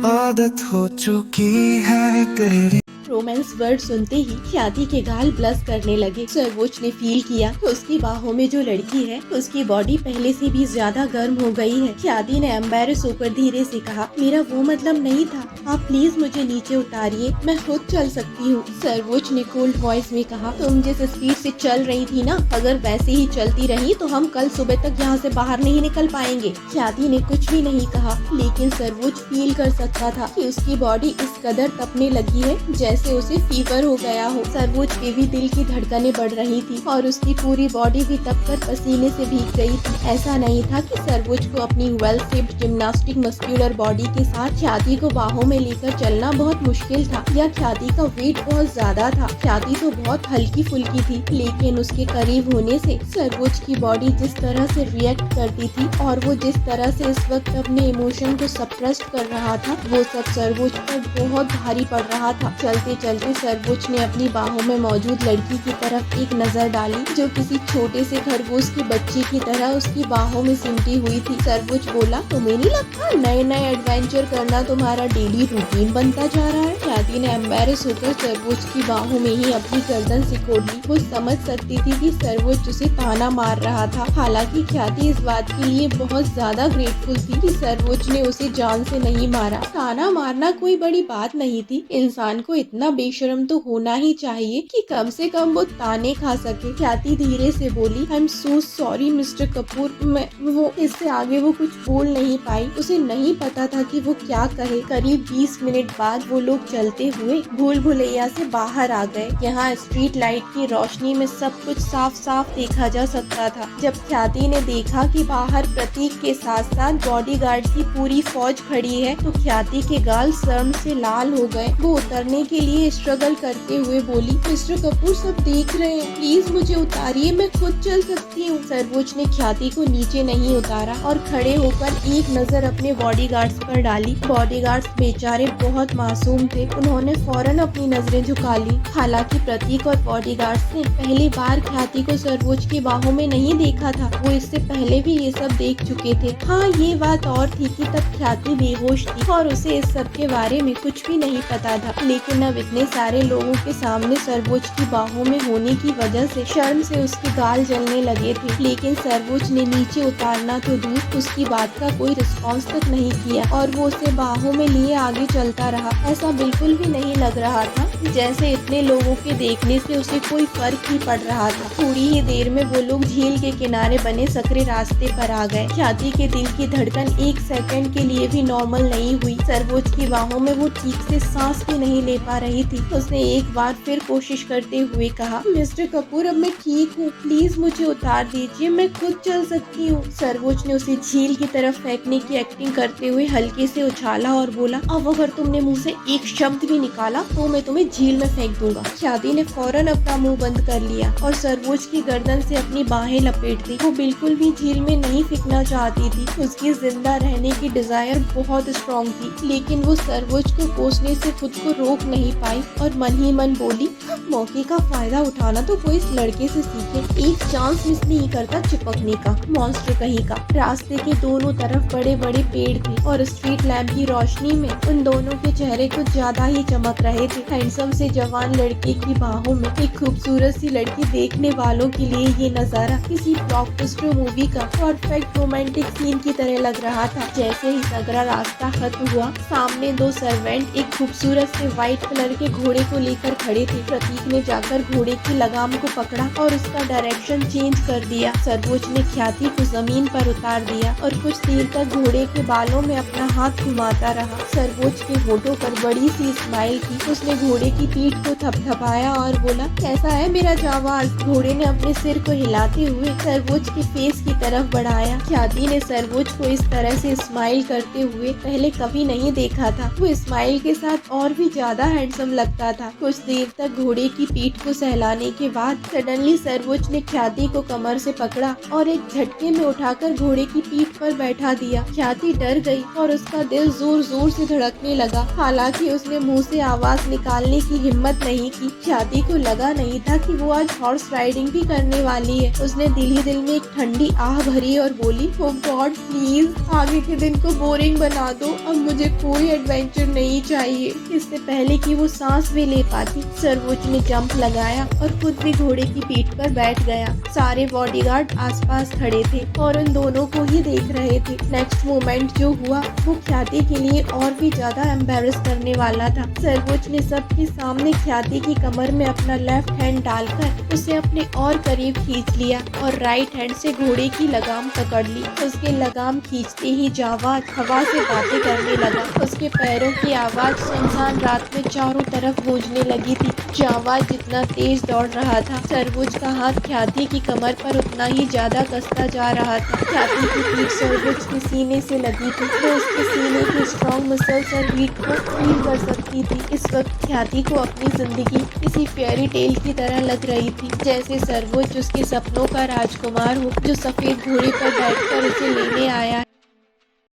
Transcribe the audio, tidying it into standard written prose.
आदत हो चुकी है तेरी। रोमांस वर्ड सुनते ही ख्याति के गाल ब्लश करने लगे। सर्वोच्च ने फील किया कि उसकी बाहों में जो लड़की है उसकी बॉडी पहले से भी ज्यादा गर्म हो गई है। ख्याति ने एम्बैरेस होकर धीरे से कहा, मेरा वो मतलब नहीं था, आप प्लीज मुझे नीचे उतारिए, मैं खुद चल सकती हूँ। सर्वोच्च ने कोल्ड वॉइस में कहा, तुम जिस स्पीड से चल रही थी ना, अगर वैसे ही चलती रही तो हम कल सुबह तक यहाँ से बाहर नहीं निकल पाएंगे। ख्याति ने कुछ भी नहीं कहा, लेकिन सर्वोच्च फील कर सकता था कि उसकी बॉडी इस कदर तपने लगी है जैसे उसे फीवर हो गया हो। सर्वोच्च के भी दिल की धड़कनें बढ़ रही थी और उसकी पूरी बॉडी भी तपकर पसीने से भीग गई थी। ऐसा नहीं था कि सर्वोच्च को अपनी well shaped gymnastic muscular body के साथ ख्याति को बाहों में लेकर चलना बहुत मुश्किल था, या ख्याति का वेट बहुत ज्यादा था। ख्याति तो बहुत हल्की फुल्की थी, लेकिन उसके करीब होने से सर्वोच्च की बॉडी जिस तरह से रिएक्ट करती थी और वो जिस तरह से इस वक्त अपने इमोशन को सप्रेस कर रहा था, वो सब सर्वोच्च पर बहुत भारी पड़ रहा था। चलते चलते सर्वोच्च ने अपनी बाहों में मौजूद लड़की की तरफ एक नजर डाली, जो किसी छोटे से खरगोश के बच्चे की तरह उसकी बाहों में सिमटी हुई थी। सर्वोच्च बोला, तुम्हें नहीं लगता नए नए एडवेंचर करना तुम्हारा डेली रूटीन बनता जा रहा है? ख्याति ने एम्बैरेस होकर सर्वोच्च की बाहों में ही अपनी गर्दन सिकोड़ ली। वो समझ सकती थी कि सर्वोच्च उसे ताना मार रहा था। हालांकि ख्याति इस बात के लिए बहुत ज्यादा ग्रेटफुल थी कि सर्वोच्च ने उसे जान से नहीं मारा। ताना मारना कोई बड़ी बात नहीं थी, इंसान को इतना बेशर्म तो होना ही चाहिए कि कम से कम वो ताने खा सके। ख्याति धीरे से बोली, I am so sorry mister Kapoor. वो इससे आगे वो कुछ बोल नहीं पाई। उसे नहीं पता था कि वो क्या कहे। करीब 20 मिनट बाद वो लोग चलते हुए भूल भुलैया से बाहर आ गए। यहाँ स्ट्रीट लाइट की रोशनी में सब कुछ साफ साफ देखा जा सकता था। जब ख्याति ने देखा कि बाहर प्रतीक के साथ साथ बॉडीगार्ड की पूरी फौज खड़ी है, तो ख्याति के गाल शर्म से लाल हो गए। वो उतरने के लिए स्ट्रगल करते हुए बोली, मिस्टर कपूर सब देख रहे हैं, प्लीज मुझे उतारिए, मैं खुद चल सकती हूँ। सर्वोच्च ने ख्याति को नीचे नहीं उतारा और खड़े होकर एक नजर अपने बॉडीगार्ड्स पर डाली। बॉडीगार्ड्स बेचारे बहुत मासूम थे, उन्होंने फौरन अपनी नजरें झुका ली। हालांकि प्रतीक और बॉडीगार्ड्स ने पहली बार ख्याति को सर्वोच्च की बाहों में नहीं देखा था, वो इससे पहले भी ये सब देख चुके थे। हाँ, ये बात और थी कि तब ख्याति बेहोश थी और उसे इस सब के बारे में कुछ भी नहीं पता था, लेकिन अब इतने सारे लोगों के सामने सर्वोच्च की बाहों में होने की वजह से शर्म से उसके गाल जलने लगे थे। लेकिन सर्वोच्च ने नीचे उतारना तो दूर, उसकी बात का कोई रिस्पॉन्स तक नहीं किया और वो उसे बाहों में लिए आगे चलता रहा। ऐसा बिल्कुल भी नहीं लग रहा था जैसे इतने लोगों के देखने से उसे कोई फर्क ही पड़ रहा था। थोड़ी ही देर में वो लोग झील के किनारे बने सकरे रास्ते पर आ गए। ख्याति के दिल की धड़कन एक सेकंड के लिए भी नॉर्मल नहीं हुई। सर्वोच्च की बाहों में वो ठीक से सांस भी नहीं ले पा रही थी। उसने एक बार फिर कोशिश करते हुए कहा, मिस्टर कपूर अब मैं ठीक हूँ, प्लीज मुझे उतार दीजिए, मैं खुद चल सकती हूँ। सर्वोच्च ने उसे झील की तरफ फेंकने की एक्टिंग करते हुए हल्के से उछाला और बोला, अब अगर तुमने मुंह से एक शब्द भी निकाला तो मैं तुम्हें झील में फेंक दूंगा। ख्याति ने फौरन अपना मुंह बंद कर लिया और सर्वोच्च की गर्दन से अपनी बाहें लपेट दी। वो बिल्कुल भी झील में नहीं फेंकना चाहती थी। उसकी जिंदा रहने की डिजायर बहुत स्ट्रॉन्ग थी, लेकिन वो सर्वोच्च को कोसने से खुद को रोक नहीं पाई और मन ही मन बोली, मौके का फायदा उठाना तो कोई इस लड़के से सीखे, एक चांस मिस नहीं करता चिपकने का, मॉन्स्टर कहीं का। रास्ते के दोनों तरफ बड़े बड़े पेड़ थे और स्ट्रीट लैंप की रोशनी में उन दोनों के चेहरे कुछ ज्यादा ही चमक रहे थे। हैंडसम से जवान लड़के की बाहों में एक खूबसूरत सी लड़की देखने वालों के लिए ये नजारा किसी ब्लॉकबस्टर मूवी का परफेक्ट रोमांटिक सीन की तरह लग रहा था। जैसे ही सगरा रास्ता खत्म हुआ, सामने दो सर्वेंट एक खूबसूरत से व्हाइट कलर के घोड़े को लेकर खड़े थे। प्रतीक ने जाकर घोड़े की लगाम को पकड़ा और उसका डायरेक्शन चेंज कर दिया। सर्वोच्च ने ख्याति को जमीन पर उतार दिया और कुछ देर तक घोड़े के बालों में अपना हाथ घुमाता रहा। सर्वोच्च के होठों पर बड़ी सी स्माइल थी। उसने घोड़े की पीठ को थपथपाया और बोला, कैसा है मेरा जाबाज? घोड़े ने अपने सिर को हिलाते हुए सर्वोच्च के फेस की तरफ बढ़ाया। ख्याति ने सर्वोच्च को इस तरह से स्माइल करते हुए पहले कभी नहीं देखा था। वो स्माइल के साथ और भी ज्यादा हैंडसम लगता था। कुछ देर तक घोड़े की पीठ को सहलाने के बाद सडनली सर्वोच्च ने ख्याति को कमर से पकड़ा और एक झटके में उठाकर घोड़े की पीठ पर बैठा दिया। ख्याति डर गई और उसका दिल जोर जोर से धड़कने लगा। हालांकि उसने मुंह से आवाज निकालने की हिम्मत नहीं की। ख्याति को लगा नहीं था कि वो आज हॉर्स राइडिंग भी करने वाली है। उसने दिल ही दिल में एक ठंडी आह भरी और बोली, ओह गॉड प्लीज आगे के दिन को बोरिंग बना दो, अब मुझे कोई एडवेंचर नहीं चाहिए। इससे पहले कि वो सांस भी ले पाती, सर्वोच्च ने जंप लगाया और खुद भी घोड़े की पीठ पर बैठ गया। सारे बॉडीगार्ड आसपास खड़े थे और उन दोनों को ही देख रहे थे। नेक्स्ट मोमेंट जो हुआ वो ख्याति के लिए और भी ज्यादा एम्बेरस करने वाला था। सर्वोच्च ने सबके सामने ख्याति की कमर में अपना लेफ्ट हैंड डालकर उसे अपने और करीब खींच लिया और राइट हैंड से घोड़े की लगाम पकड़ ली। उसके लगाम खींचते ही जावाद हवा से बातें करने लगा। उसके पैरों की आवाज सुनसान रात में चारों तरफ गूंजने लगी थी। जावाद जितना तेज दौड़ रहा था, सर्वोच्च का हाथ ख्याति की कमर पर उतना ही ज्यादा कसता जा रहा था। ख्याति की पीठ सर्वोच्च के सीने से लगी थी। वो उसके सीने के स्ट्रॉन्ग मसल्स और बीट को फील कर सकती थी। इस वक्त ख्याति को अपनी जिंदगी किसी फेयरी टेल की तरह लग रही थी, जैसे सर्वोच्च उसके सपनों का राजकुमार हो जो सफेद घोड़े पर बैठकर उसे लेने आया